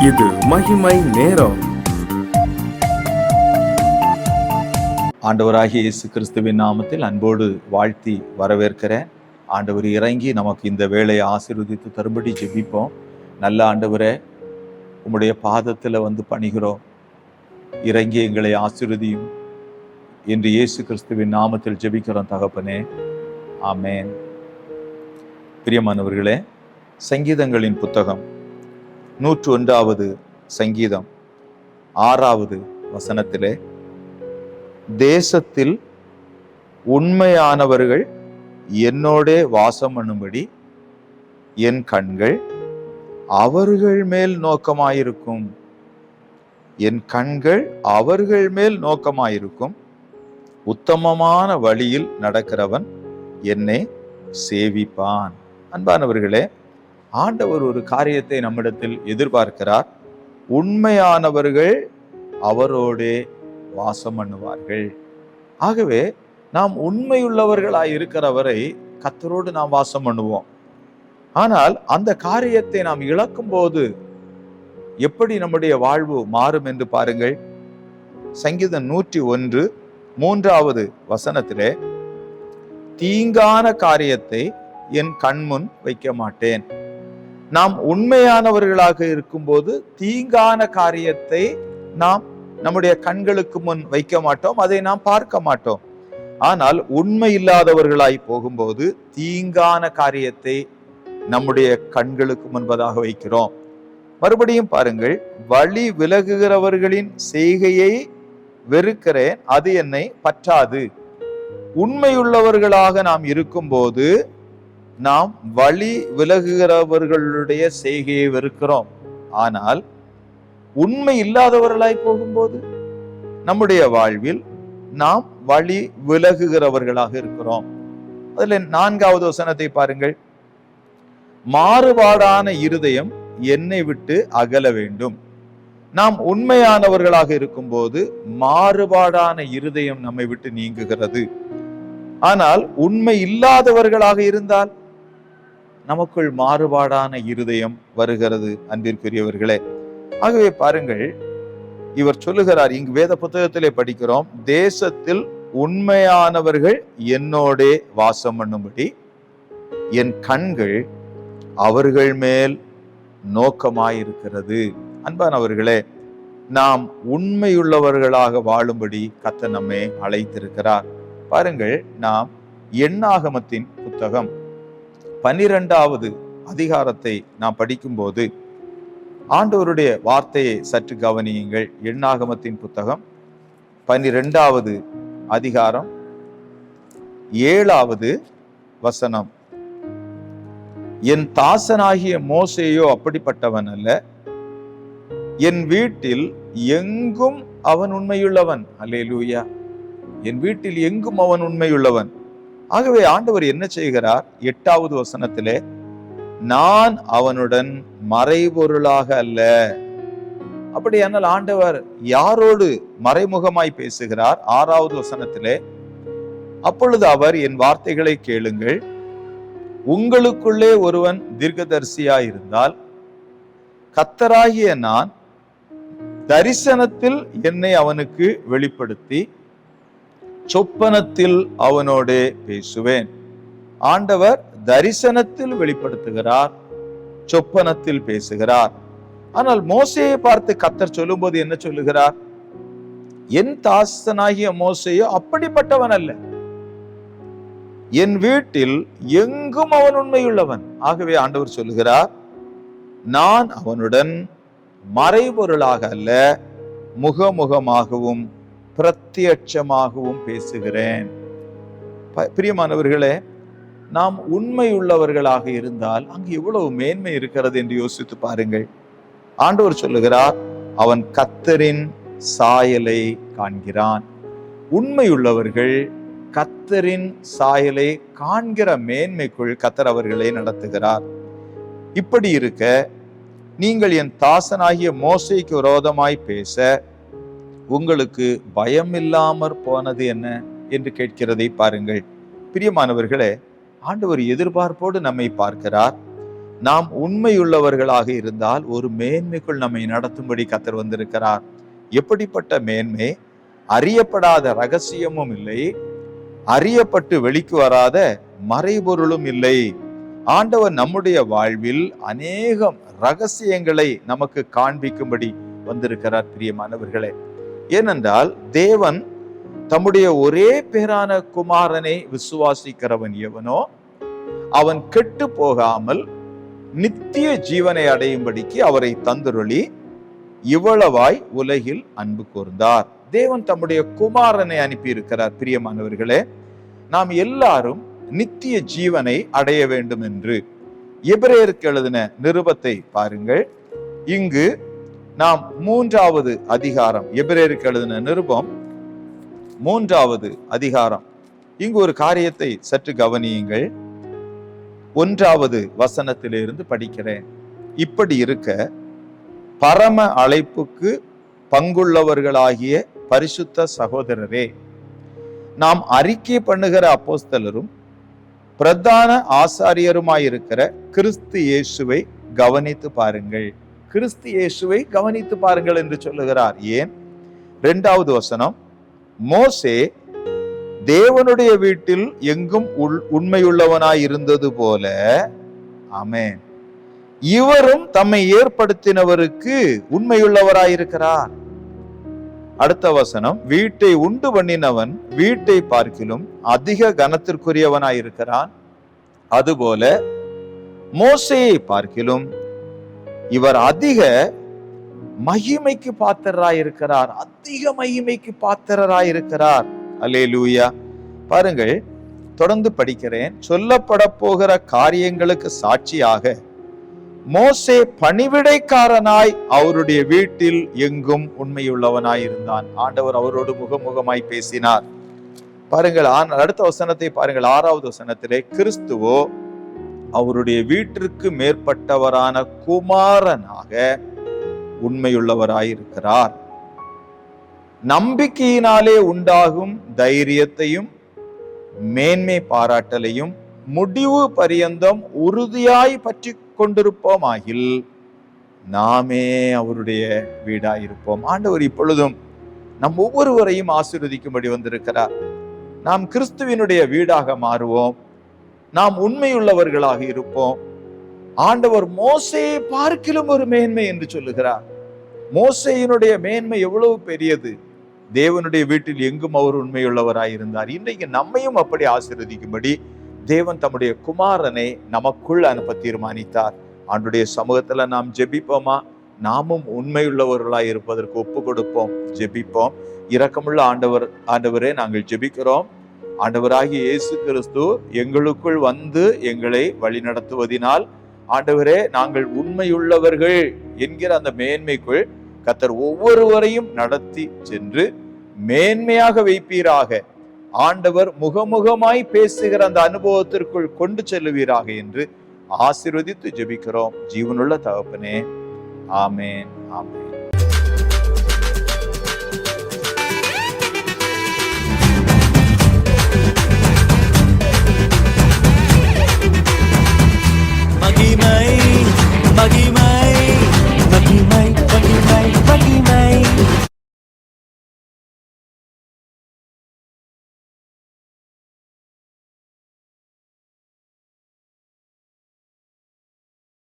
இது மகிமை நேரம். ஆண்டவராகிய இயேசு கிறிஸ்துவின் நாமத்தில் அன்போடு வாழ்த்தி வரவேற்கிறேன். ஆண்டவர் இறங்கி நமக்கு இந்த வேளையை ஆசீர்வதித்து தரும்படி ஜெபிப்போம். நல்ல ஆண்டவரே, உம்முடைய பாதத்தில் வந்து பணிகிறோம். இறங்கி எங்களை ஆசீர்வதியும் என்று இயேசு கிறிஸ்துவின் நாமத்தில் ஜெபிக்கிறோம் தகப்பனே, ஆமேன். பிரியமானவர்களே, சங்கீதங்களின் புத்தகம் 101வது சங்கீதம் 6வது வசனத்திலே, தேசத்தில் உண்மையானவர்கள் என்னோடே வாசம் பண்ணும்படி என் கண்கள் அவர்கள் மேல் நோக்கமாயிருக்கும். என் கண்கள் அவர்கள் மேல் நோக்கமாயிருக்கும். உத்தமமான வழியில் நடக்கிறவன் என்னை சேவிப்பான். அன்பானவர்களே, ஆண்டவர் ஒரு காரியத்தை நம்மிடத்தில் எதிர்பார்க்கிறார். உண்மையானவர்கள் அவரோடே வாசம் பண்ணுவார்கள். ஆகவே நாம் உண்மையுள்ளவர்களாய் இருக்கிறவரை கர்த்தரோடு நாம் வாசம் பண்ணுவோம். ஆனால் அந்த காரியத்தை நாம் இழக்கும் போது எப்படி நம்முடைய வாழ்வு மாறும் என்று பாருங்கள். சங்கீதம் 101 3வது வசனத்திலே, தீங்கான காரியத்தை என் கண்முன் வைக்க மாட்டேன். நாம் உண்மையானவர்களாக இருக்கும்போது தீங்கான காரியத்தை நாம் நம்முடைய கண்களுக்கு முன் வைக்க மாட்டோம், அதை நாம் பார்க்க மாட்டோம். ஆனால் உண்மை இல்லாதவர்களாய் போகும்போது தீங்கான காரியத்தை நம்முடைய கண்களுக்கு முன்பதாக வைக்கிறோம். மறுபடியும் பாருங்கள், வழி விலகுகிறவர்களின் செய்கையை வெறுக்கிறேன், அது என்னை பற்றாது. உண்மையுள்ளவர்களாக நாம் இருக்கும்போது நாம் வழி விலகுகிறவர்களுடைய செய்கையை வெறுக்கிறோம். ஆனால் உண்மை இல்லாதவர்களாய் போகும்போது நம்முடைய வாழ்வில் நாம் வழி விலகுகிறவர்களாக இருக்கிறோம். அதுல 4வது வசனத்தை பாருங்கள், மாறுபாடான இருதயம் என்னை விட்டு அகல வேண்டும். நாம் உண்மையானவர்களாக இருக்கும்போது மாறுபாடான இருதயம் நம்மை விட்டு நீங்குகிறது. ஆனால் உண்மை இல்லாதவர்களாக இருந்தால் நமக்குள் மாறுபாடான இருதயம் வருகிறது. அன்பிற்குரியவர்களே, ஆகவே பாருங்கள், இவர் சொல்லுகிறார், இங்கு வேத புத்தகத்திலே படிக்கிறோம், தேசத்தில் உண்மையானவர்கள் என்னோடே வாசம் பண்ணும்படி என் கண்கள் அவர்கள் மேல் நோக்கமாயிருக்கிறது. அன்பானவர்களே, நாம் உண்மையுள்ளவர்களாக வாழும்படி கர்த்தர் நம்மை அழைத்திருக்கிறார். பாருங்கள், நாம் எண்ணாகமத்தின் புத்தகம் 12வது அதிகாரத்தை நாம் படிக்கும்போது ஆண்டவருடைய வார்த்தையை சற்று கவனியுங்கள். எண்ணாகமத்தின் புத்தகம் 12வது அதிகாரம் 7வது வசனம், என் தாசனாகிய மோசேயோ அப்படிப்பட்டவன் அல்ல, என் வீட்டில் எங்கும் அவன் உண்மையுள்ளவன். அல்லேலூயா. என் வீட்டில் எங்கும் அவன் உண்மையுள்ளவன். ஆகவே ஆண்டவர் என்ன செய்கிறார்? 8வது வசனத்திலே, நான் அவனுடன் மறைபொருளாக அல்ல. அப்படியானால் ஆண்டவர் யாரோடு மறைமுகமாய் பேசுகிறார்? 6வது வசனத்திலே, அப்பொழுது அவர், என் வார்த்தைகளை கேளுங்கள், உங்களுக்குள்ளே ஒருவன் தீர்க்கதரிசியாய் இருந்தால் கர்த்தராகிய நான் தரிசனத்தில் என்னை அவனுக்கு வெளிப்படுத்தி சொப்பனத்தில் அவனோடே பேசுவேன். ஆண்டவர் தரிசனத்தில் வெளிப்படுத்துகிறார், சொப்பனத்தில் பேசுகிறார். ஆனால் மோசேயை பார்த்து கர்த்தர் சொல்லும்போது என்ன சொல்லுகிறார்? என் தாசனாகிய மோசேயோ அப்படிப்பட்டவன் அல்ல, என் வீட்டில் எங்கும் அவன் உண்மையுள்ளவன். ஆகவே ஆண்டவர் சொல்லுகிறார், நான் அவனுடன் மறைபொருளாக அல்ல, முகமுகமாகவும் பிரத்யட்சமாகவும் பேசுகிறேன். பிரியமானவர்களே, நாம் உண்மை உள்ளவர்களாக இருந்தால் அங்கு எவ்வளவு மேன்மை இருக்கிறது என்று யோசித்து பாருங்கள். ஆண்டவர் சொல்லுகிறார், அவன் கர்த்தரின் சாயலை காண்கிறான். உண்மையுள்ளவர்கள் கர்த்தரின் சாயலை காண்கிற மேன்மைக்குள் கர்த்தர் அவர்களை நடத்துகிறார். இப்படி இருக்க நீங்கள் என் தாசனாகிய மோசேக்கு விரோதமாய் பேச உங்களுக்கு பயம் இல்லாமற் போனது என்ன என்று கேட்கிறதை பாருங்கள். பிரியமானவர்களே, ஆண்டவர் எதிர்பார்ப்போடு நம்மை பார்க்கிறார். நாம் உண்மையுள்ளவர்களாக இருந்தால் ஒரு மேன்மைக்குள் நம்மை நடத்தும்படி கர்த்தர் வந்திருக்கிறார். எப்படிப்பட்ட மேன்மை? அறியப்படாத ரகசியமும் இல்லை, அறியப்பட்டு வெளிக்கு வராத மறைபொருளும் இல்லை. ஆண்டவர் நம்முடைய வாழ்வில் அநேகம் ரகசியங்களை நமக்கு காண்பிக்கும்படி வந்திருக்கிறார் பிரியமானவர்களே. ஏனென்றால் தேவன் தம்முடைய ஒரே பேரான குமாரனை விசுவாசிக்கிறவன் எவனோ அவன் கெட்டு போகாமல் நித்திய ஜீவனை அடையும்படிக்கு அவரை தந்தருளி இவ்வளவாய் உலகில் அன்பு கூர்ந்தார். தேவன் தம்முடைய குமாரனை அனுப்பி இருக்கிறார். பிரியமானவர்களே, நாம் எல்லாரும் நித்திய ஜீவனை அடைய வேண்டும் என்று எபிரேயருக்கு எழுதின நிருபத்தை பாருங்கள். இங்கு நாம் 3வது அதிகாரம், எபிரேயருக்கு எழுதின நிருபம் 3வது அதிகாரம். இங்கு ஒரு காரியத்தை சற்று கவனியுங்கள். 1வது வசனத்திலிருந்து படிக்கிறேன். இப்படி இருக்க பரம அழைப்புக்கு பங்குள்ளவர்களாகிய பரிசுத்த சகோதரரே, நாம் அறிக்கை பண்ணுகிற அப்போஸ்தலரும் பிரதான ஆசாரியருமாயிருக்கிற கிறிஸ்து இயேசுவை கவனித்து பாருங்கள். கிறிஸ்து இயேசுவை கவனித்து பாருங்கள் என்று சொல்லுகிறார். ஏன்? 2வது வசனம், மோசே தேவனுடைய வீட்டில் எங்கும் உண்மையுள்ளவனாய் இருந்தது போல, ஆமென், இவரும் தம்மை ஏற்படுத்தினவருக்கு உண்மையுள்ளவராயிருக்கிறார். அடுத்த வசனம், வீட்டை உண்டு பண்ணினவன் வீட்டை பார்க்கிலும் அதிக கனத்திற்குரியவனாயிருக்கிறான். அதுபோல மோசேயை பார்க்கிலும் இவர் அதிக மகிமைக்கு பாத்திரராயிருக்கிறார். அதிக மகிமைக்கு பாத்திரராயிருக்கிறார். அல்லேலூயா. பாருங்கள், தொடர்ந்து படிக்கிறேன். சொல்லப்பட போகிற காரியங்களுக்கு சாட்சியாக மோசே பணிவிடைக்காரனாய் அவருடைய வீட்டில் எங்கும் உண்மையுள்ளவனாய் இருந்தான். ஆண்டவர் அவரோடு முகமுகமாய் பேசினார். பாருங்கள், அடுத்த வசனத்தை பாருங்கள். 6வது வசனத்திலே, கிறிஸ்துவோ அவருடைய வீட்டிற்கு மேற்பட்டவரான குமாரனாக உண்மையுள்ளவராயிருக்கிறார். நம்பிக்கையினாலே உண்டாகும் தைரியத்தையும் மேன்மை பாராட்டலையும் முடிவு பரியந்தம் உறுதியாய் பற்றி கொண்டிருப்போமாகில் நாமே அவருடைய வீடாயிருப்போம். ஆண்டவர் இப்பொழுதும் நம் ஒவ்வொருவரையும் ஆசீர்வதிக்கும்படி வந்திருக்கிறார். நாம் கிறிஸ்துவினுடைய வீடாக மாறுவோம். நாம் உண்மையுள்ளவர்களாக இருப்போம். ஆண்டவர் மோசேயை பார்க்கிலும் ஒரு மேன்மை என்று சொல்லுகிறார். மோசேயினுடைய மேன்மை எவ்வளவு பெரியது! தேவனுடைய வீட்டில் எங்கும் அவர் உண்மையுள்ளவராயிருந்தார். இன்றைக்கு நம்மையும் அப்படி ஆசீர்வதிக்கும்படி தேவன் தம்முடைய குமாரனை நமக்குள் அனுப்ப தீர்மானித்தார். ஆண்டுடைய சமூகத்துல நாம் ஜெபிப்போமா? நாமும் உண்மையுள்ளவர்களாய் இருப்பதற்கு ஒப்பு கொடுப்போம், ஜெபிப்போம். இரக்கமுள்ள ஆண்டவரே, நாங்கள் ஜெபிக்கிறோம். ஆண்டவராகிய இயேசு கிறிஸ்து எங்களுக்குள் வந்து எங்களை வழி நடத்துவதினால் ஆண்டவரே, நாங்கள் உண்மையுள்ளவர்கள் என்கிற அந்த மேன்மைக்குள் கர்த்தர் ஒவ்வொருவரையும் நடத்தி சென்று மேன்மையாக வைப்பீராக. ஆண்டவர் முகமுகமாய் பேசுகிற அந்த அனுபவத்திற்குள் கொண்டு செல்லுவீராக என்று ஆசீர்வதித்து ஜெபிக்கிறோம் ஜீவனுள்ள தகப்பனே. ஆமேன், ஆமேன்.